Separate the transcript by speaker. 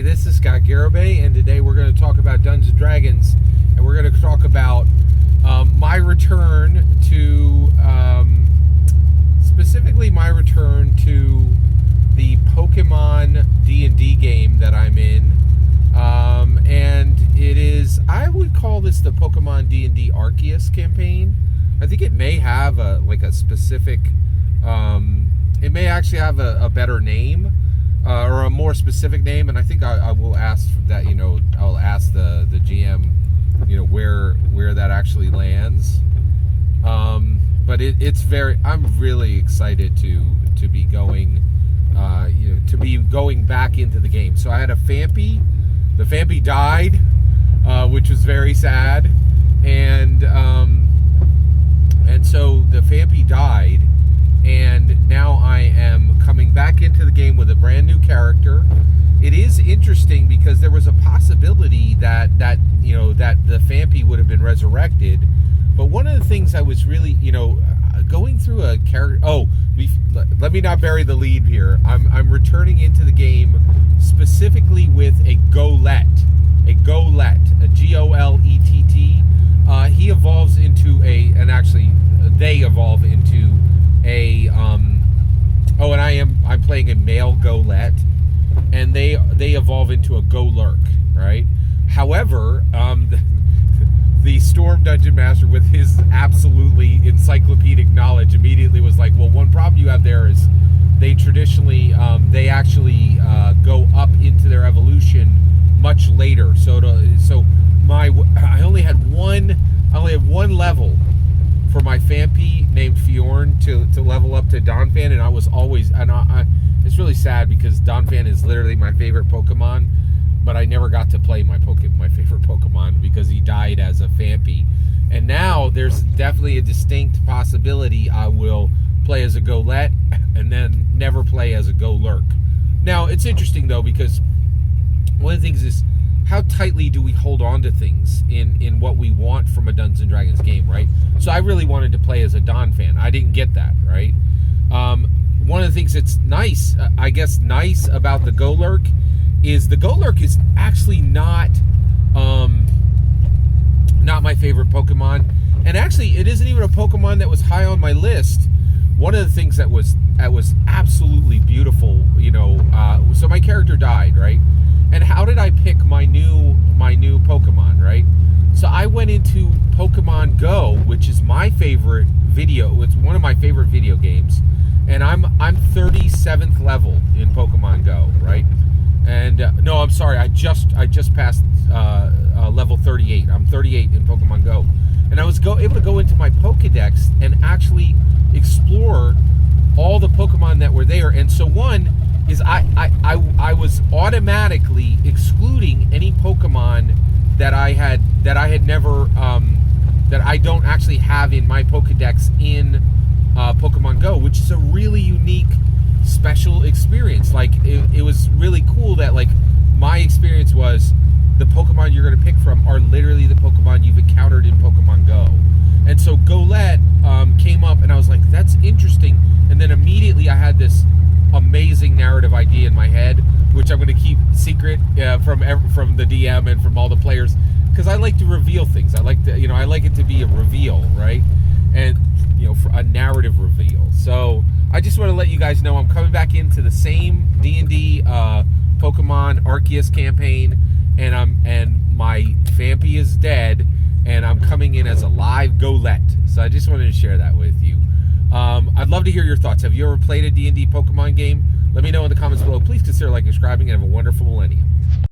Speaker 1: this is Scott Garibay, and today we're going to talk about Dungeons & Dragons, and we're going to talk about my return to, specifically my return to the Pokemon D&D game that I'm in, and it is, I would call this the Pokemon D&D Arceus campaign. I think it may have a specific, it may actually have a better name, or a more specific name, and I think I will ask that, I'll ask the GM, where that actually lands. But it's I'm really excited to be going, back into the game. So I had a Phanpy. The Phanpy died, which was very sad, and so the Phanpy died. And now I am coming back into the game with a brand new character. It is interesting because there was a possibility that the Phanpy would have been resurrected. But one of the things I was really, going through a character. Let me not bury the lead here. I'm returning into the game specifically with a Golett, a Golett. He evolves into they evolve into I'm playing a male Golett, and they evolve into a Golurk, right? However, the Storm Dungeon Master, with his absolutely encyclopedic knowledge, immediately was like, well, one problem you have there is they traditionally they actually go up into their evolution much later. I only had one level for my Phanpy named Fjorn to level up to Donphan, and I was always, it's really sad because Donphan is literally my favorite Pokemon, but I never got to play my favorite Pokemon because he died as a Phanpy. And now there's definitely a distinct possibility I will play as a Golett and then never play as a Golurk. Now it's interesting though, because one of the things is, how tightly do we hold on to things in what we want from a Dungeons & Dragons game, right? So I really wanted to play as a Donphan. I didn't get that, right? One of the things that's nice about the Golurk is the Golurk is actually not my favorite Pokemon. And actually, it isn't even a Pokemon that was high on my list. One of the things that was absolutely beautiful, so my character died, right? And how did I pick my new Pokemon, right? So I went into Pokemon Go, which is my favorite it's one of my favorite video games, and I'm 37th level in Pokemon Go, right? And no, I'm sorry, I just passed level 38. I'm 38 in Pokemon Go, and I was able to go into my Pokedex and actually explore all the Pokemon that were there. And so one is I was automatically excluding any Pokemon that I had never that I don't actually have in my Pokedex in Pokemon Go, which is a really unique, special experience. Like it was really cool that my experience was the Pokemon you're going to pick from are literally the Pokemon you've encountered in Pokemon Go. And so Golett came up, and I was like, that's interesting. And then immediately I had this amazing narrative idea in my head, which I'm going to keep secret from the DM and from all the players, because I like to reveal things. I like to, I like it to be a reveal, right? And for a narrative reveal. So I just want to let you guys know I'm coming back into the same D&D Pokemon Arceus campaign, and my Phanpy is dead, and I'm coming in as a live Golett. So I just wanted to share that with you. I'd love to hear your thoughts. Have you ever played a D&D Pokemon game? Let me know in the comments below. Please consider liking and subscribing, and have a wonderful millennium.